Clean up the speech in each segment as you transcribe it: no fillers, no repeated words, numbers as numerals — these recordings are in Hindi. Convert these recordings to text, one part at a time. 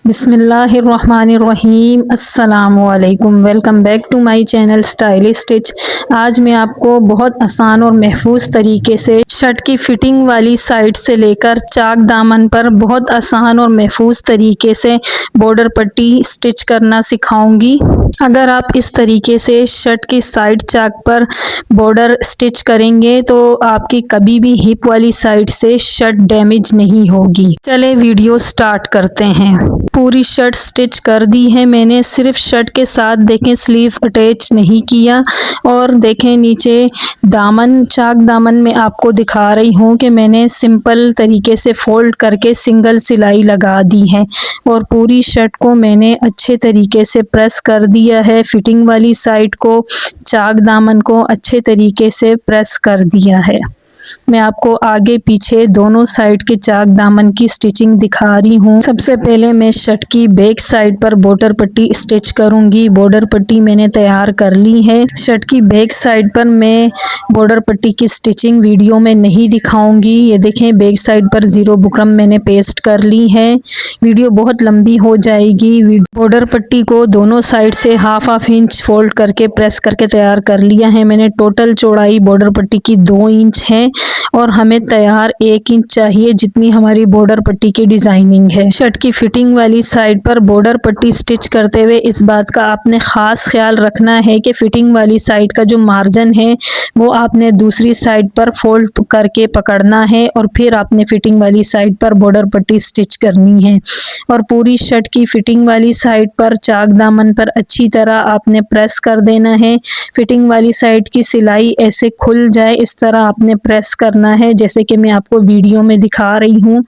बिस्मिल्लाहिर्रहमानिर्रहीम अस्सलामुअलैकुम। Welcome back to my channel stylish stitch. आज मैं आपको बहुत आसान और महफूज तरीके से शर्ट की फिटिंग वाली साइड से लेकर चाक दामन पर बहुत आसान और महफूज तरीके से बॉर्डर पट्टी स्टिच करना सिखाऊंगी। अगर आप इस तरीके से शर्ट की साइड चाक पर बॉर्डर स्टिच करेंगे तो आपकी कभी भी हिप वाली साइड से शर्ट डैमेज नहीं होगी। चले वीडियो स्टार्ट करते हैं। पूरी शर्ट स्टिच कर दी है मैंने, सिर्फ शर्ट के साथ देखें स्लीव अटैच नहीं किया। और देखें नीचे दामन, चाक दामन में आपको दिखा रही हूँ कि मैंने सिंपल तरीके से फोल्ड करके सिंगल सिलाई लगा दी है और पूरी शर्ट को मैंने अच्छे तरीके से प्रेस कर दिया है। फिटिंग वाली साइड को, चाक दामन को अच्छे तरीके से प्रेस कर दिया है। मैं आपको आगे पीछे दोनों साइड के चाक दामन की स्टिचिंग दिखा रही हूँ। सबसे पहले मैं शर्ट की बैक साइड पर बॉर्डर पट्टी स्टिच करूंगी। बॉर्डर पट्टी मैंने तैयार कर ली है। शर्ट की बैक साइड पर मैं बॉर्डर पट्टी की स्टिचिंग वीडियो में नहीं दिखाऊंगी। ये देखें बैक साइड पर जीरो बुकरम मैंने पेस्ट कर ली है। वीडियो बहुत लंबी हो जाएगी। बॉर्डर पट्टी को दोनों साइड से हाफ इंच फोल्ड करके प्रेस करके तैयार कर लिया है मैंने। टोटल चौड़ाई बॉर्डर पट्टी की 2 इंच है और हमें तैयार 1 इंच चाहिए जितनी हमारी बॉर्डर पट्टी की डिजाइनिंग है। शर्ट की फिटिंग वाली साइड पर बॉर्डर पट्टी स्टिच करते हुए इस बात का आपने खास ख्याल रखना है कि फिटिंग वाली साइड का जो मार्जिन है वो आपने दूसरी साइड पर फोल्ड करके पकड़ना है और फिर आपने फिटिंग वाली साइड पर बॉर्डर पट्टी स्टिच करनी है। और पूरी शर्ट की फिटिंग वाली साइड पर चाक दामन पर अच्छी तरह आपने प्रेस कर देना है। फिटिंग वाली साइड की सिलाई ऐसे खुल जाए इस तरह आपने प्रेस करना है, जैसे कि मैं आपको वीडियो में दिखा रही हूँ।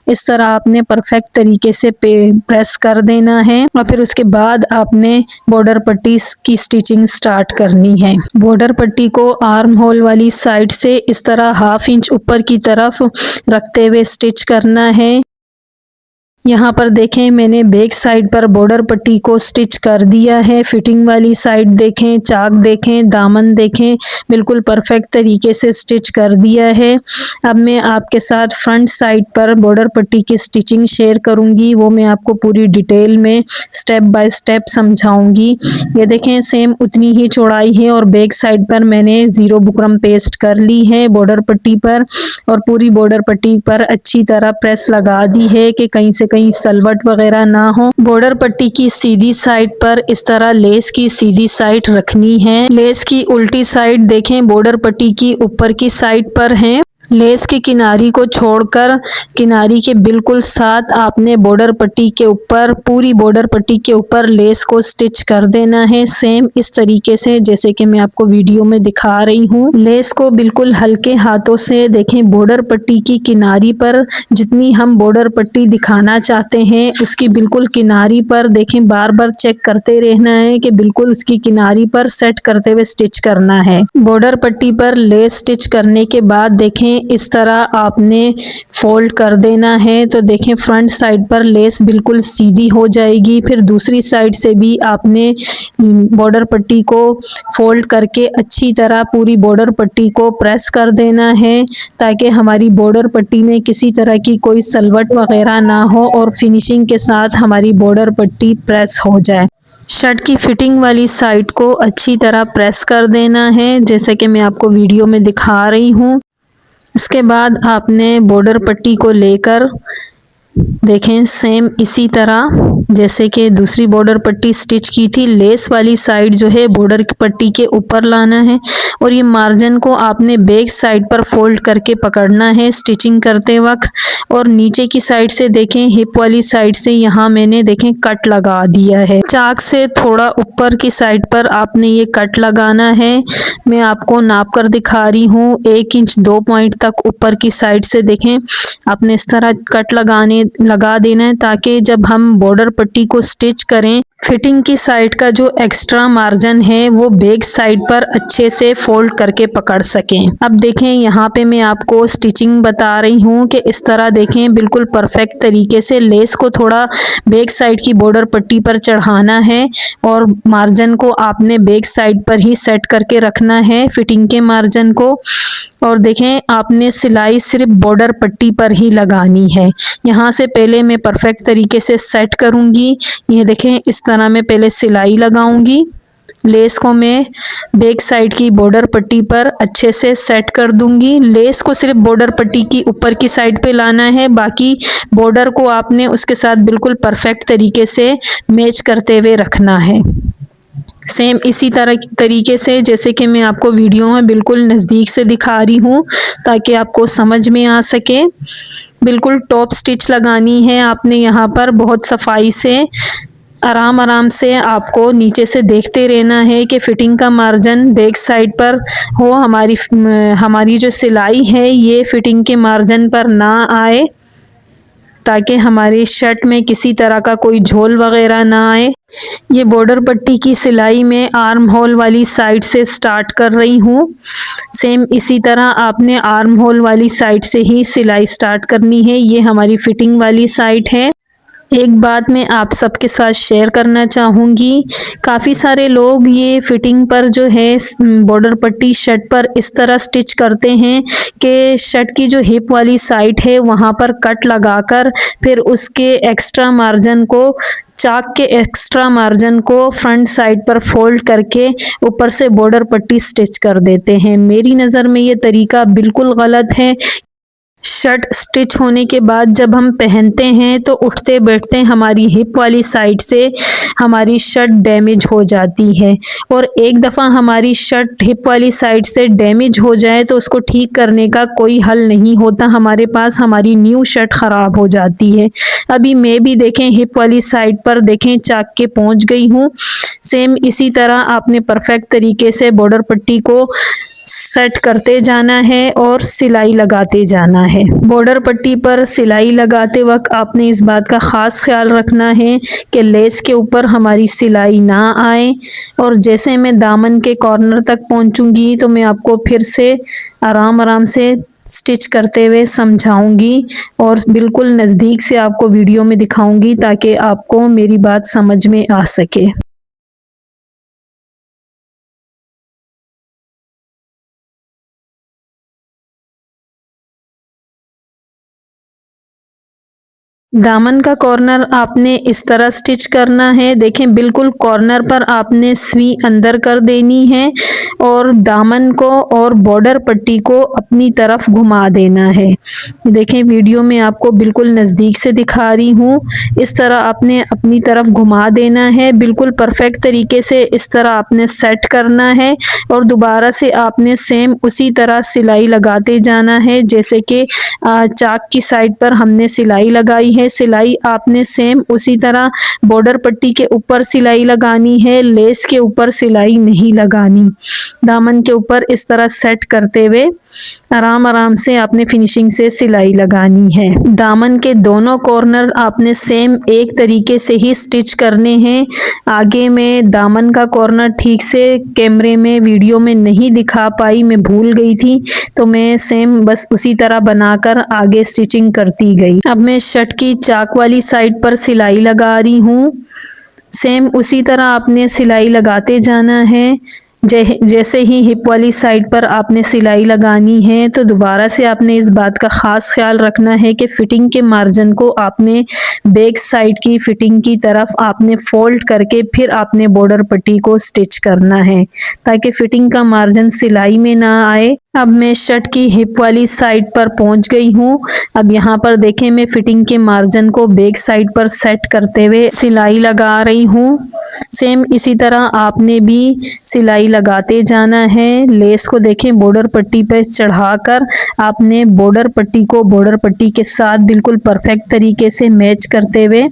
इस तरह आपने परफेक्ट तरीके से प्रेस कर देना है और फिर उसके बाद आपने बॉर्डर पट्टी की स्टिचिंग स्टार्ट करनी है। बॉर्डर पट्टी को आर्म होल वाली साइड से इस तरह हाफ इंच ऊपर की तरफ रखते हुए स्टिच करना है। यहाँ पर देखें मैंने बैक साइड पर बॉर्डर पट्टी को स्टिच कर दिया है। फिटिंग वाली साइड देखें, चाक देखें, दामन देखें, बिल्कुल परफेक्ट तरीके से स्टिच कर दिया है। अब मैं आपके साथ फ्रंट साइड पर बॉर्डर पट्टी की स्टिचिंग शेयर करूंगी। वो मैं आपको पूरी डिटेल में स्टेप बाय स्टेप समझाऊंगी। ये देखें सेम उतनी ही चौड़ाई है और बैक साइड पर मैंने जीरो बुकरम पेस्ट कर ली है बॉर्डर पट्टी पर और पूरी बॉर्डर पट्टी पर अच्छी तरह प्रेस लगा दी है कि कहीं से कहीं सलवट वगैरह ना हो। बॉर्डर पट्टी की सीधी साइड पर इस तरह लेस की सीधी साइड रखनी है। लेस की उल्टी साइड देखें बॉर्डर पट्टी की ऊपर की साइड पर है। लेस की किनारी को छोड़कर किनारी के बिल्कुल साथ आपने बॉर्डर पट्टी के ऊपर, पूरी बॉर्डर पट्टी के ऊपर लेस को स्टिच कर देना है सेम इस तरीके से जैसे कि मैं आपको वीडियो में दिखा रही हूँ। लेस को बिल्कुल हल्के हाथों से देखें बॉर्डर पट्टी की किनारी पर, जितनी हम बॉर्डर पट्टी दिखाना चाहते हैं उसकी बिल्कुल किनारी पर देखें, बार बार चेक करते रहना है कि बिल्कुल उसकी किनारी पर सेट करते हुए स्टिच करना है। बॉर्डर पट्टी पर लेस स्टिच करने के बाद देखें इस तरह आपने फोल्ड कर देना है। तो देखें फ्रंट साइड पर लेस बिल्कुल सीधी हो जाएगी। फिर दूसरी साइड से भी आपने बॉर्डर पट्टी को फोल्ड करके अच्छी तरह पूरी बॉर्डर पट्टी को प्रेस कर देना है ताकि हमारी बॉर्डर पट्टी में किसी तरह की कोई सलवट वगैरह ना हो और फिनिशिंग के साथ हमारी बॉर्डर पट्टी प्रेस हो जाए। शर्ट की फिटिंग वाली साइड को अच्छी तरह प्रेस कर देना है जैसे कि मैं आपको वीडियो में दिखा रही हूँ। इसके बाद आपने बॉर्डर पट्टी को लेकर देखें सेम इसी तरह जैसे कि दूसरी बॉर्डर पट्टी स्टिच की थी, लेस वाली साइड जो है बॉर्डर पट्टी के ऊपर लाना है और ये मार्जिन को आपने बैक साइड पर फोल्ड करके पकड़ना है स्टिचिंग करते वक्त। और नीचे की साइड से देखें हिप वाली साइड से यहाँ मैंने देखें कट लगा दिया है। चाक से थोड़ा ऊपर की साइड पर आपने ये कट लगाना है। मैं आपको नाप कर दिखा रही हूँ 1 इंच 2 पॉइंट तक ऊपर की साइड से देखें आपने इस तरह कट लगा देना है ताकि जब हम बॉर्डर पट्टी को स्टिच करें फिटिंग की साइड का जो एक्स्ट्रा मार्जिन है वो बैक साइड पर अच्छे से फोल्ड करके पकड़ सकें। अब देखें यहाँ पे मैं आपको स्टिचिंग बता रही हूँ कि इस तरह देखें बिल्कुल परफेक्ट तरीके से लेस को थोड़ा बैक साइड की बॉर्डर पट्टी पर चढ़ाना है और मार्जिन को आपने बैक साइड पर ही सेट करके रखना है फिटिंग के मार्जिन को। और देखें आपने सिलाई सिर्फ बॉर्डर पट्टी पर ही लगानी है। यहाँ से पहले मैं परफेक्ट तरीके से सेट करूँगी। ये देखें इस तरह मैं पहले सिलाई लगाऊंगी। लेस को मैं बैक साइड की बॉर्डर पट्टी पर अच्छे से सेट कर दूंगी। लेस को सिर्फ बॉर्डर पट्टी की ऊपर की साइड पे लाना है, बाकी बॉर्डर को आपने उसके साथ बिल्कुल परफेक्ट तरीके से मैच करते हुए रखना है। सेम इसी तरह तरीके से जैसे कि मैं आपको वीडियो में बिल्कुल नज़दीक से दिखा रही हूँ ताकि आपको समझ में आ सके। बिल्कुल टॉप स्टिच लगानी है आपने यहाँ पर बहुत सफाई से, आराम आराम से आपको नीचे से देखते रहना है कि फिटिंग का मार्जिन बैक साइड पर हो। हमारी जो सिलाई है ये फिटिंग के मार्जिन पर ना आए ताकि हमारी शर्ट में किसी तरह का कोई झोल वगैरह ना आए। ये बॉर्डर पट्टी की सिलाई में आर्म होल वाली साइड से स्टार्ट कर रही हूँ। सेम इसी तरह आपने आर्म होल वाली साइड से ही सिलाई स्टार्ट करनी है। ये हमारी फिटिंग वाली साइड है। एक बात मैं आप सबके साथ शेयर करना चाहूँगी, काफ़ी सारे लोग ये फिटिंग पर जो है बॉर्डर पट्टी शर्ट पर इस तरह स्टिच करते हैं कि शर्ट की जो हिप वाली साइड है वहाँ पर कट लगाकर फिर उसके एक्स्ट्रा मार्जिन को चाक के एक्स्ट्रा मार्जिन को फ्रंट साइड पर फोल्ड करके ऊपर से बॉर्डर पट्टी स्टिच कर देते हैं। मेरी नज़र में ये तरीका बिल्कुल गलत है। शर्ट स्टिच होने के बाद जब हम पहनते हैं तो उठते बैठते हमारी हिप वाली साइड से हमारी शर्ट डैमेज हो जाती है, और एक दफ़ा हमारी शर्ट हिप वाली साइड से डैमेज हो जाए तो उसको ठीक करने का कोई हल नहीं होता हमारे पास, हमारी न्यू शर्ट ख़राब हो जाती है। अभी मैं भी देखें हिप वाली साइड पर देखें चाक के पहुंच गई हूँ। सेम इसी तरह आपने परफेक्ट तरीके से बॉर्डर पट्टी को सेट करते जाना है और सिलाई लगाते जाना है। बॉर्डर पट्टी पर सिलाई लगाते वक्त आपने इस बात का ख़ास ख्याल रखना है कि लेस के ऊपर हमारी सिलाई ना आए। और जैसे मैं दामन के कॉर्नर तक पहुंचूंगी तो मैं आपको फिर से आराम आराम से स्टिच करते हुए समझाऊंगी और बिल्कुल नज़दीक से आपको वीडियो में दिखाऊंगी ताकि आपको मेरी बात समझ में आ सके। दामन का कॉर्नर आपने इस तरह स्टिच करना है। देखें बिल्कुल कॉर्नर पर आपने सुई अंदर कर देनी है और दामन को और बॉर्डर पट्टी को अपनी तरफ घुमा देना है। देखें वीडियो में आपको बिल्कुल नज़दीक से दिखा रही हूँ। इस तरह आपने अपनी तरफ घुमा देना है, बिल्कुल परफेक्ट तरीके से इस तरह आपने सेट करना है और दोबारा से आपने सेम उसी तरह सिलाई लगाते जाना है जैसे कि चाक की साइड पर हमने सिलाई लगाई है। सिलाई आपने सेम उसी तरह बॉर्डर पट्टी के ऊपर सिलाई लगानी है, लेस के ऊपर सिलाई नहीं लगानी। दामन के ऊपर इस तरह सेट करते हुए आराम आराम से आपने फिनिशिंग से सिलाई लगानी है। दामन के दोनों कॉर्नर आपने सेम एक तरीके से ही स्टिच करने हैं। आगे में दामन का कॉर्नर ठीक से कैमरे में वीडियो में नहीं दिखा पाई, मैं भूल गई थी, तो मैं सेम बस उसी तरह बनाकर आगे स्टिचिंग करती गई। अब मैं शर्ट की चाक वाली साइड पर सिलाई लगा रही हूँ। सेम उसी तरह आपने सिलाई लगाते जाना है। जैसे ही हिप वाली साइड पर आपने सिलाई लगानी है तो दोबारा से आपने इस बात का ख़ास ख्याल रखना है कि फ़िटिंग के मार्जिन को आपने बैक साइड की फ़िटिंग की तरफ आपने फोल्ड करके फिर आपने बॉर्डर पट्टी को स्टिच करना है ताकि फ़िटिंग का मार्जिन सिलाई में ना आए। अब मैं शर्ट की हिप वाली साइड पर पहुंच गई हूँ। अब यहाँ पर देखें मैं फ़िटिंग के मार्जिन को बैक साइड पर सेट करते हुए सिलाई लगा रही हूँ। सेम इसी तरह आपने भी सिलाई लगाते जाना है। लेस को देखें बॉर्डर पट्टी पर चढ़ाकर आपने बॉर्डर पट्टी को बॉर्डर पट्टी के साथ बिल्कुल परफेक्ट तरीके से मैच करते हुए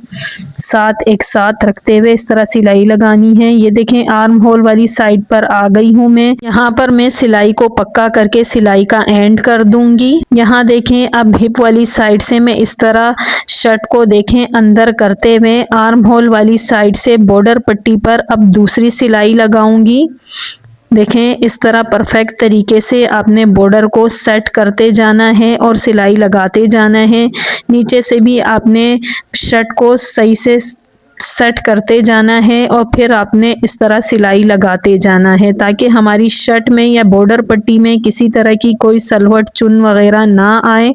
साथ एक साथ रखते हुए इस तरह सिलाई लगानी है। ये देखें आर्म होल वाली साइड पर आ गई हूँ मैं। यहाँ पर मैं सिलाई को पक्का करके सिलाई का एंड कर दूंगी। यहाँ देखें अब हिप वाली साइड से मैं इस तरह शर्ट को देखें अंदर करते हुए आर्म होल वाली साइड से बॉर्डर पट्टी पर अब दूसरी सिलाई लगाऊंगी। देखें इस तरह परफेक्ट तरीके से आपने बॉर्डर को सेट करते जाना है और सिलाई लगाते जाना है। नीचे से भी आपने शर्ट को सही से सेट करते जाना है और फिर आपने इस तरह सिलाई लगाते जाना है ताकि हमारी शर्ट में या बॉर्डर पट्टी में किसी तरह की कोई सलवट चुन वगैरह ना आए।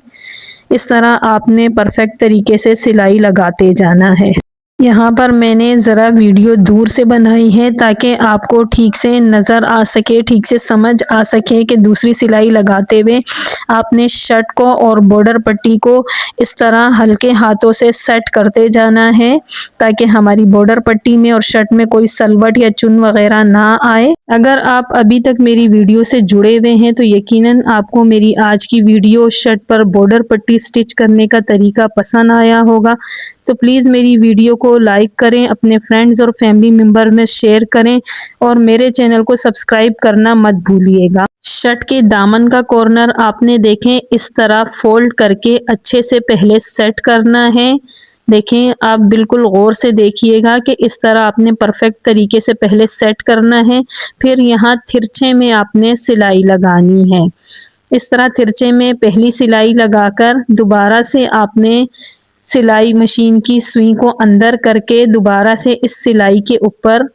इस तरह आपने परफेक्ट तरीके से सिलाई लगाते जाना है। यहाँ पर मैंने ज़रा वीडियो दूर से बनाई है ताकि आपको ठीक से नज़र आ सके, ठीक से समझ आ सके कि दूसरी सिलाई लगाते हुए आपने शर्ट को और बॉर्डर पट्टी को इस तरह हल्के हाथों से सेट करते जाना है ताकि हमारी बॉर्डर पट्टी में और शर्ट में कोई सलवट या चुन वगैरह ना आए। अगर आप अभी तक मेरी वीडियो से जुड़े हुए हैं तो यकीनन आपको मेरी आज की वीडियो शर्ट पर बॉर्डर पट्टी स्टिच करने का तरीका पसंद आया होगा। तो प्लीज़ मेरी वीडियो को लाइक करें, अपने फ्रेंड्स और फैमिली मेम्बर में शेयर करें और मेरे चैनल को सब्सक्राइब करना मत भूलिएगा। शर्ट के दामन का कॉर्नर आपने देखें इस तरह फोल्ड करके अच्छे से पहले सेट करना है। देखें, आप बिल्कुल गौर से देखिएगा कि इस तरह आपने परफेक्ट तरीके से पहले सेट करना है। फिर यहाँ तिरछे में आपने सिलाई लगानी है। इस तरह तिरछे में पहली सिलाई लगाकर दोबारा से आपने सिलाई मशीन की सुई को अंदर करके दोबारा से इस सिलाई के ऊपर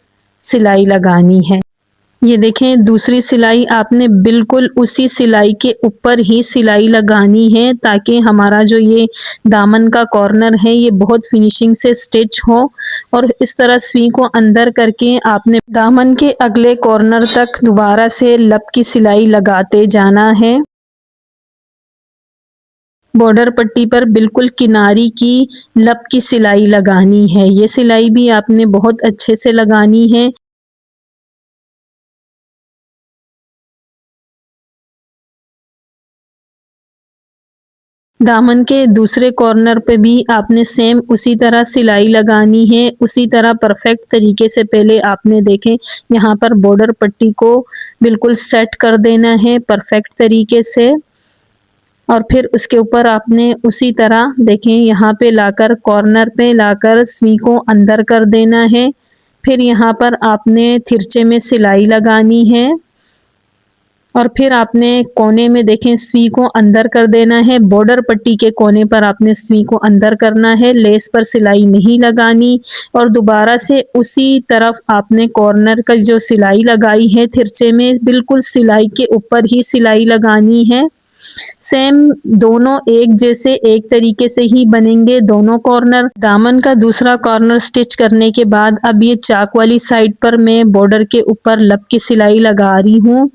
सिलाई लगानी है। ये देखें, दूसरी सिलाई आपने बिल्कुल उसी सिलाई के ऊपर ही सिलाई लगानी है ताकि हमारा जो ये दामन का कॉर्नर है ये बहुत फिनिशिंग से स्टिच हो। और इस तरह सुई को अंदर करके आपने दामन के अगले कॉर्नर तक दोबारा से लब की सिलाई लगाते जाना है। बॉर्डर पट्टी पर बिल्कुल किनारी की लब की सिलाई लगानी है। ये सिलाई भी आपने बहुत अच्छे से लगानी है। दामन के दूसरे कॉर्नर पे भी आपने सेम उसी तरह सिलाई लगानी है। उसी तरह परफेक्ट तरीके से पहले आपने देखें यहाँ पर बॉर्डर पट्टी को बिल्कुल सेट कर देना है परफेक्ट तरीके से। और फिर उसके ऊपर आपने उसी तरह देखें यहाँ पे लाकर कॉर्नर पे लाकर सुई को अंदर कर देना है। फिर यहाँ पर आपने तिरछे में सिलाई लगानी है और फिर आपने कोने में देखें सुई को अंदर कर देना है। बॉर्डर पट्टी के कोने पर आपने सुई को अंदर करना है, लेस पर सिलाई नहीं लगानी। और दोबारा से उसी तरफ आपने कॉर्नर का जो सिलाई लगाई है तिरछे में बिल्कुल सिलाई के ऊपर ही सिलाई लगानी है। सेम दोनों एक जैसे एक तरीके से ही बनेंगे दोनों कॉर्नर। दामन का दूसरा कॉर्नर स्टिच करने के बाद अब ये चाक वाली साइड पर मैं बॉर्डर के ऊपर लब की सिलाई लगा रही हूँ।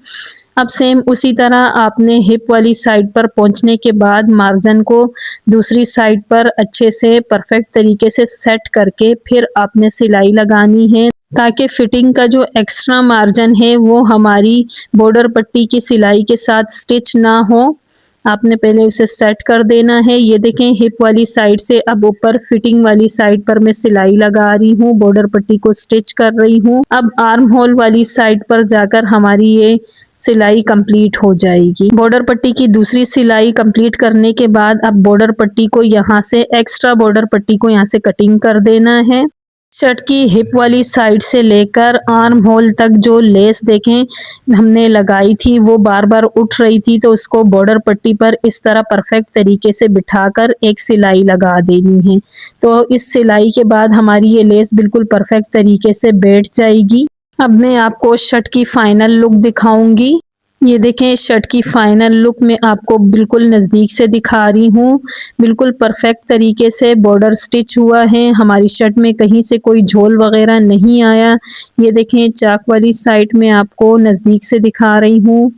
अब सेम उसी तरह आपने हिप वाली साइड पर पहुंचने के बाद मार्जिन को दूसरी साइड पर अच्छे से परफेक्ट तरीके से सेट करके फिर आपने सिलाई लगानी है ताकि फिटिंग का जो एक्स्ट्रा मार्जिन है वो हमारी बॉर्डर पट्टी की सिलाई के साथ स्टिच ना हो। आपने पहले उसे सेट कर देना है। ये देखें, हिप वाली साइड से अब ऊपर फिटिंग वाली साइड पर मैं सिलाई लगा रही हूँ, बॉर्डर पट्टी को स्टिच कर रही हूँ। अब आर्म होल वाली साइड पर जाकर हमारी ये सिलाई कंप्लीट हो जाएगी। बॉर्डर पट्टी की दूसरी सिलाई कंप्लीट करने के बाद अब बॉर्डर पट्टी को यहाँ से एक्स्ट्रा बॉर्डर पट्टी को यहाँ से कटिंग कर देना है। शर्ट की हिप वाली साइड से लेकर आर्म होल तक जो लेस देखें हमने लगाई थी वो बार बार उठ रही थी, तो उसको बॉर्डर पट्टी पर इस तरह परफेक्ट तरीके से बिठाकर एक सिलाई लगा देनी है। तो इस सिलाई के बाद हमारी ये लेस बिल्कुल परफेक्ट तरीके से बैठ जाएगी। अब मैं आपको शर्ट की फाइनल लुक दिखाऊंगी। ये देखें, शर्ट की फाइनल लुक में आपको बिल्कुल नज़दीक से दिखा रही हूँ। बिल्कुल परफेक्ट तरीके से बॉर्डर स्टिच हुआ है, हमारी शर्ट में कहीं से कोई झोल वगैरह नहीं आया। ये देखें, चाक वाली साइड में आपको नज़दीक से दिखा रही हूँ।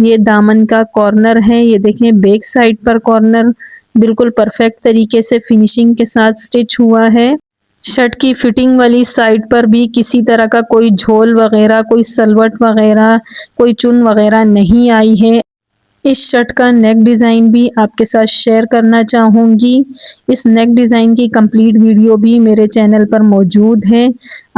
ये दामन का कॉर्नर है। ये देखें, बैक साइड पर कॉर्नर बिल्कुल परफेक्ट तरीके से फिनिशिंग के साथ स्टिच हुआ है। शर्ट की फिटिंग वाली साइड पर भी किसी तरह का कोई झोल वगैरह, कोई सलवट वगैरह, कोई चुन वगैरह नहीं आई है। इस शर्ट का नेक डिज़ाइन भी आपके साथ शेयर करना चाहूँगी। इस नेक डिज़ाइन की कंप्लीट वीडियो भी मेरे चैनल पर मौजूद है।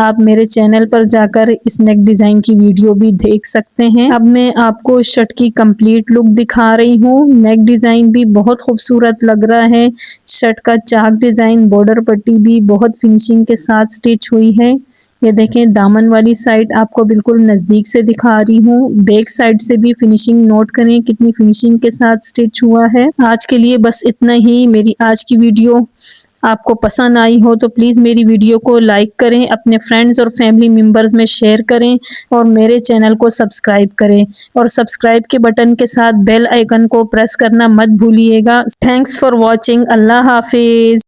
आप मेरे चैनल पर जाकर इस नेक डिज़ाइन की वीडियो भी देख सकते हैं। अब मैं आपको इस शर्ट की कंप्लीट लुक दिखा रही हूँ। नेक डिज़ाइन भी बहुत खूबसूरत लग रहा है। शर्ट का चाक डिज़ाइन, बॉर्डर पट्टी भी बहुत फिनिशिंग के साथ स्टिच हुई है। ये देखें, दामन वाली साइड आपको बिल्कुल नज़दीक से दिखा रही हूँ। बैक साइड से भी फिनिशिंग नोट करें कितनी फिनिशिंग के साथ स्टिच हुआ है। आज के लिए बस इतना ही। मेरी आज की वीडियो आपको पसंद आई हो तो प्लीज़ मेरी वीडियो को लाइक करें, अपने फ्रेंड्स और फैमिली मेम्बर्स में शेयर करें और मेरे चैनल को सब्सक्राइब करें और सब्सक्राइब के बटन के साथ बेल आइकन को प्रेस करना मत भूलिएगा। Thanks for watching. अल्लाह हाफिज़।